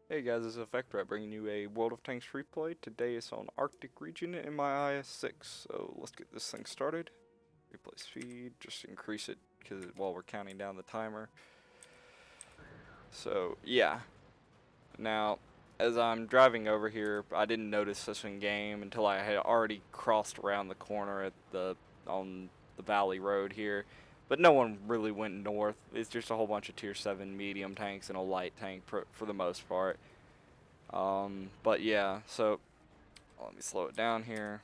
Hey guys, this is Effector bringing you a World of Tanks replay. Today is on Arctic region in my IS6, so let's get this thing started. Replay speed, just increase it while we're counting down the timer. So yeah, now as I'm driving over here, I didn't notice this in game until I had already crossed around the corner on the valley road here. But no one really went north. It's just a whole bunch of tier 7 medium tanks and a light tank for the most part. But yeah, so let me slow it down here.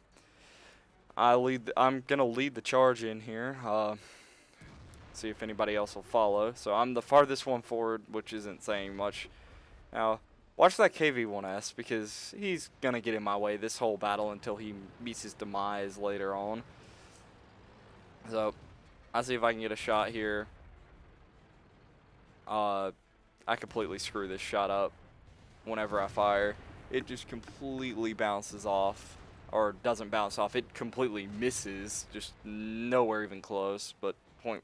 I'm gonna lead the charge in here. See if anybody else will follow. So I'm the farthest one forward, which isn't saying much. Now, watch that KV-1S because he's gonna get in my way this whole battle until he meets his demise later on. So I'll see if I can get a shot here. I completely screw this shot up whenever I fire. It just completely bounces off, or doesn't bounce off, it completely misses, just nowhere even close, but point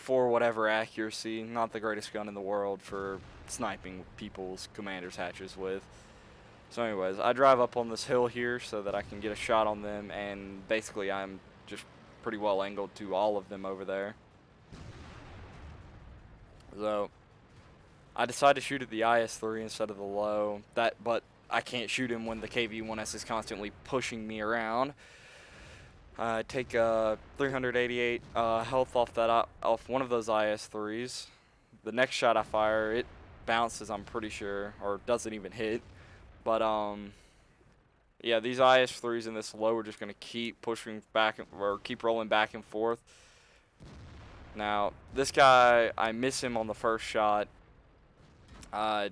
four whatever accuracy, not the greatest gun in the world for sniping people's commander's hatches with. So anyways, I drive up on this hill here so that I can get a shot on them, and basically I'm just pretty well angled to all of them over there. So I decide to shoot at the IS-3 instead of the low. But I can't shoot him when the KV-1S is constantly pushing me around. I take 388 health off one of those IS-3s. The next shot I fire, it bounces, I'm pretty sure, or doesn't even hit. But yeah, these IS-3s in this low are just gonna keep pushing back or keep rolling back and forth. Now this guy, I miss him on the first shot.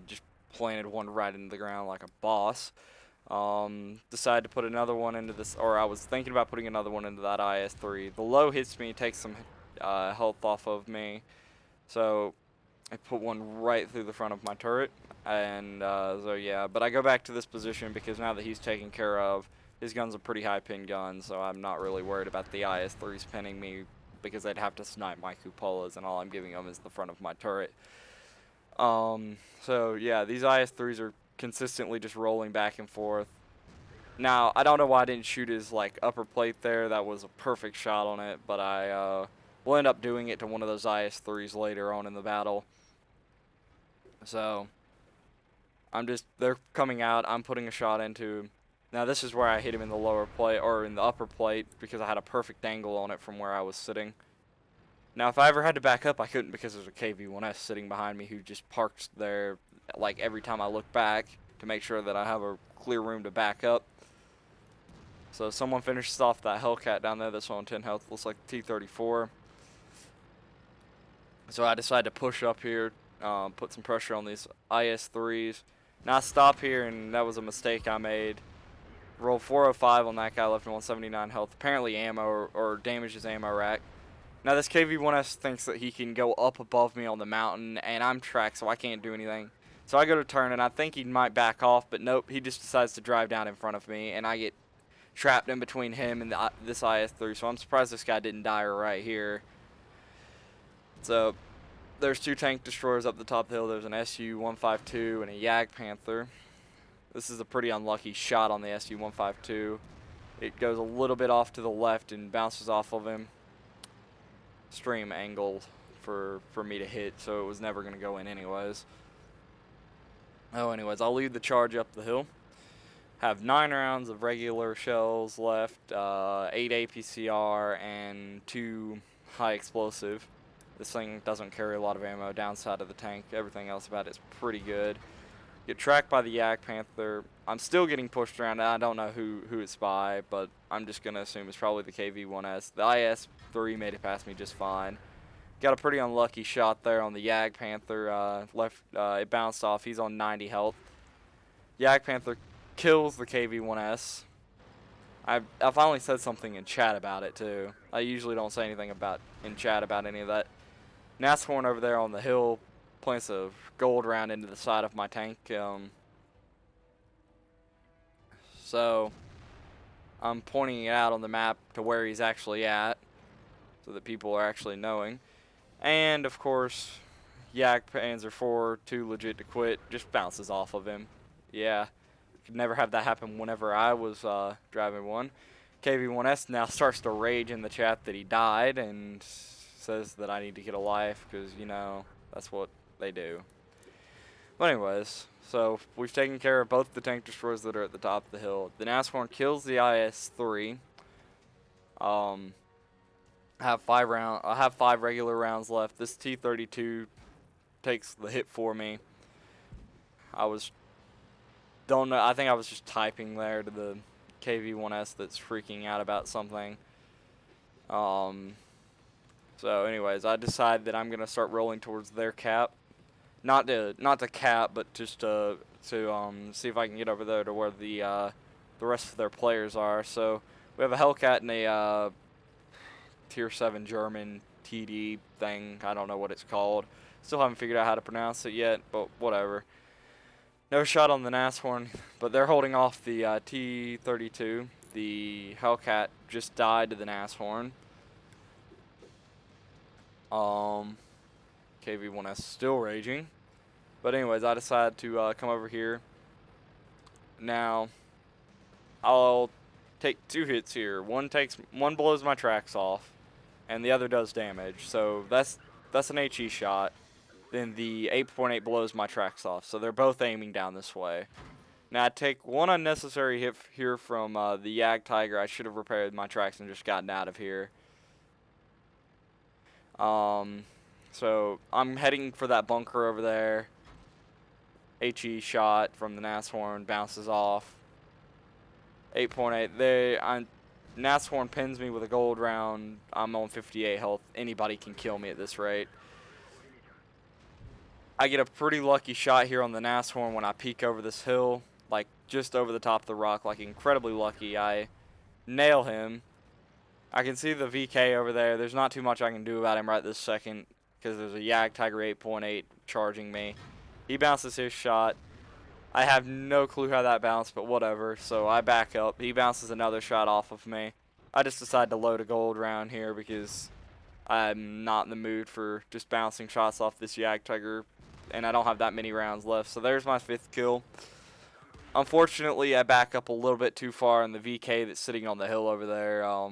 Just planted one right into the ground like a boss. Decided to put another one into this, or I was thinking about putting another one into that IS-3. The low hits me, takes some health off of me, so I put one right through the front of my turret, and so yeah. But I go back to this position because now that he's taken care of, his gun's a pretty high pin gun, so I'm not really worried about the IS-3s pinning me because they'd have to snipe my cupolas, and all I'm giving them is the front of my turret. So yeah, these IS-3s are consistently just rolling back and forth. Now, I don't know why I didn't shoot his like upper plate there. That was a perfect shot on it, but I will end up doing it to one of those IS-3s later on in the battle. So they're coming out. I'm putting a shot into him. Now this is where I hit him in the lower plate or in the upper plate because I had a perfect angle on it from where I was sitting. Now, if I ever had to back up, I couldn't because there's a KV-1S sitting behind me who just parks there, like, every time I look back to make sure that I have a clear room to back up. So someone finishes off that Hellcat down there that's on 10 health. Looks like T-34. So I decide to push up here, put some pressure on these IS-3s. Now I stop here, and that was a mistake I made. Rolled 405 on that guy, left him 179 health. Apparently ammo or damaged his ammo rack. Now this KV-1S thinks that he can go up above me on the mountain, and I'm tracked, so I can't do anything. So I go to turn, and I think he might back off, but nope, he just decides to drive down in front of me, and I get trapped in between him and this IS-3, so I'm surprised this guy didn't die right here. So there's two tank destroyers up the top of the hill. There's an SU-152 and a Jagdpanther. This is a pretty unlucky shot on the SU-152. It goes a little bit off to the left and bounces off of him. Stream angled for me to hit, so it was never going to go in anyways. Anyways, I'll lead the charge up the hill. Have 9 rounds of regular shells left, 8 APCR, and 2 high explosive. This thing doesn't carry a lot of ammo downside of the tank. Everything else about it's pretty good. Get tracked by the Jagdpanther. I'm still getting pushed around. I don't know who it's by, but I'm just going to assume it's probably the KV-1S. The IS-3 made it past me just fine. Got a pretty unlucky shot there on the Jagdpanther. It bounced off. He's on 90 health. Jagdpanther kills the KV-1S. I finally said something in chat about it, too. I usually don't say anything in chat about any of that. Nashorn over there on the hill plants a gold round into the side of my tank. So I'm pointing it out on the map to where he's actually at so that people are actually knowing. And of course Yak Panzer IV, too legit to quit, just bounces off of him. Yeah, could never have that happen whenever I was driving one. KV1S now starts to rage in the chat that he died and says that I need to get a life because, you know, that's what they do. But anyways, so we've taken care of both the tank destroyers that are at the top of the hill. The Nashorn kills the IS-3. I have 5 regular rounds left. This T-32 takes the hit for me. Don't know. I think I was just typing there to the KV1S that's freaking out about something. So anyways, I decide that I'm gonna start rolling towards their cap. Not to cap, but just to see if I can get over there to where the rest of their players are. So we have a Hellcat and a Tier 7 German TD thing. I don't know what it's called. Still haven't figured out how to pronounce it yet, but whatever. No shot on the Nashorn, but they're holding off the T-32. The Hellcat just died to the Nashorn. KV1S still raging. But anyways, I decided to come over here. Now, I'll take 2 hits here. One blows my tracks off, and the other does damage. So that's an HE shot. Then the 8.8 blows my tracks off. So they're both aiming down this way. Now I take one unnecessary hit here from the Yag Tiger. I should have repaired my tracks and just gotten out of here. So I'm heading for that bunker over there. HE shot from the Nashorn bounces off. 8.8. Nashorn pins me with a gold round. I'm on 58 health. Anybody can kill me at this rate. I get a pretty lucky shot here on the Nashorn when I peek over this hill, like just over the top of the rock, like incredibly lucky. I nail him. I can see the VK over there. There's not too much I can do about him right this second because there's a Yag Tiger 8.8 charging me. He bounces his shot. I have no clue how that bounced, but whatever. So I back up. He bounces another shot off of me. I just decide to load a gold round here because I'm not in the mood for just bouncing shots off this Yag Tiger, and I don't have that many rounds left. So there's my 5th kill. Unfortunately, I back up a little bit too far, and the VK that's sitting on the hill over there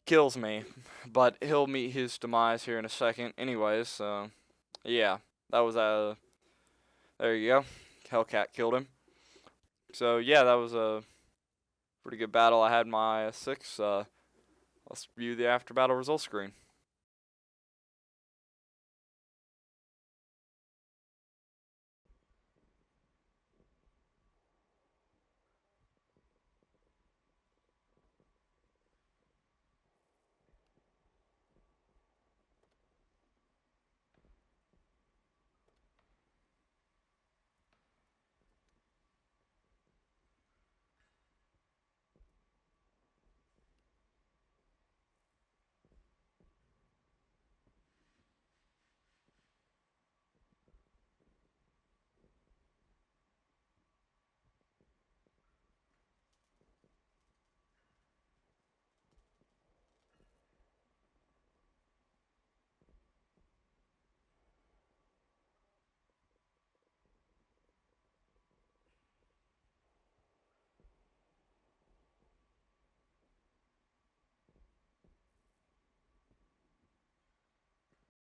kills me. But he'll meet his demise here in a second. Anyways, yeah, that was there you go. Hellcat killed him. So yeah, that was a pretty good battle. I had my IS6. Let's view the after battle results screen.